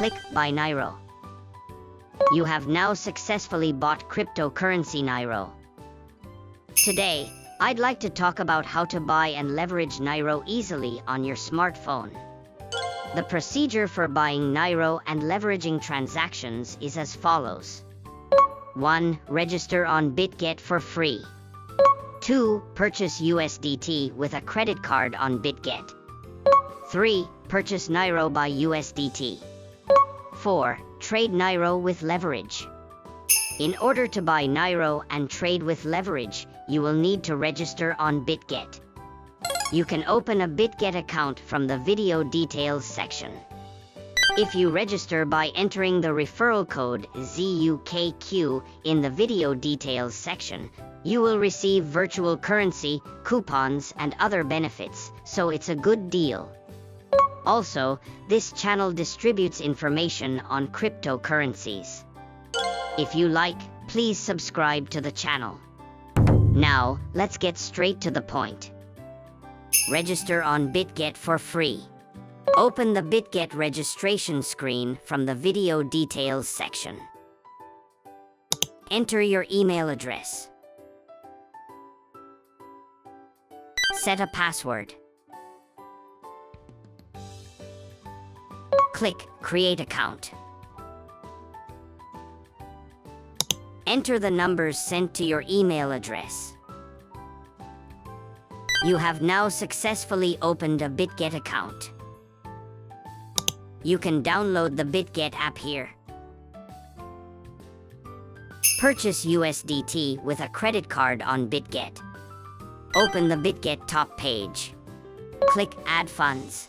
Click Buy NEIRO. You have now successfully bought cryptocurrency NEIRO. Today, I'd like to talk about how to buy and leverage NEIRO easily on your smartphone. The procedure for buying NEIRO and leveraging transactions is as follows. 1. Register on Bitget for free. 2. Purchase USDT with a credit card on Bitget. 3. Purchase NEIRO by USDT. 4. Trade NEIRO with leverage. In order to buy NEIRO and trade with leverage, you will need to register on Bitget. You can open a Bitget account from the video details section. If you register by entering the referral code ZUKQ in the video details section, you will receive virtual currency, coupons, and other benefits, so it's a good deal. Also, this channel distributes information on cryptocurrencies. If you like, please subscribe to the channel. Now, let's get straight to the point. Register on Bitget for free. Open the Bitget registration screen from the video details section. Enter your email address. Set a password. Click Create Account. Enter the numbers sent to your email address. You have now successfully opened a Bitget account. You can download the Bitget app here. Purchase USDT with a credit card on Bitget. Open the Bitget top page. Click Add Funds.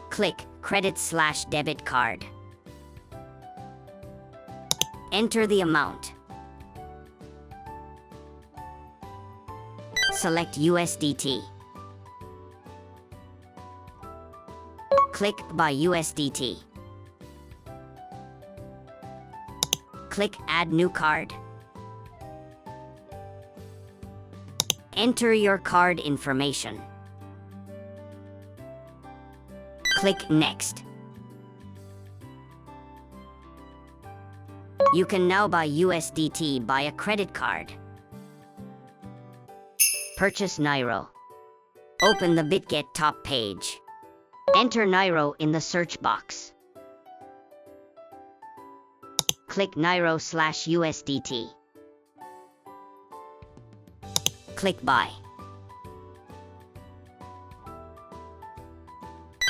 Click Credit/Debit Card. Enter the amount. Select USDT. Click Buy USDT. Click Add New Card. Enter your card information. Click Next. You can now buy USDT by a credit card. Purchase NEIRO. Open the Bitget top page. Enter NEIRO in the search box. Click NEIRO/USDT. Click Buy.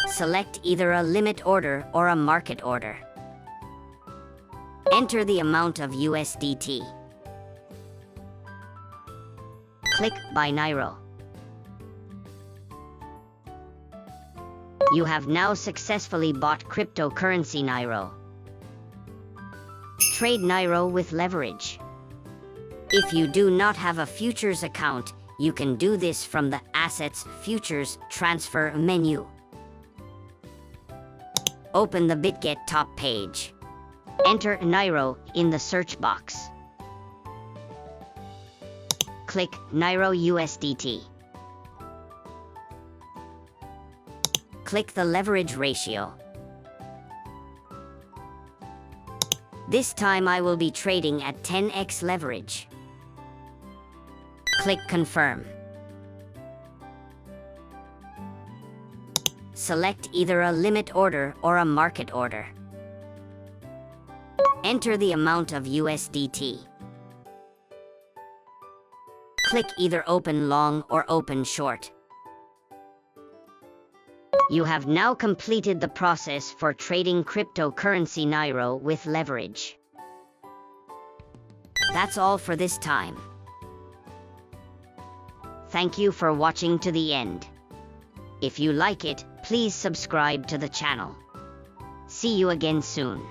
Select either a limit order or a market order. Enter the amount of USDT. Click Buy NEIRO. You have now successfully bought cryptocurrency NEIRO. Trade NEIRO with leverage. If you do not have a futures account, you can do this from the Assets Futures Transfer menu. Open the Bitget top page. Enter NEIRO in the search box. Click NEIRO USDT. Click the leverage ratio. This time I will be trading at 10x leverage. Click Confirm. Select either a limit order or a market order. Enter the amount of USDT. Click either Open Long or Open Short. You have now completed the process for trading cryptocurrency NEIRO with leverage. That's all for this time. Thank you for watching to the end. If you like it, please subscribe to the channel. See you again soon.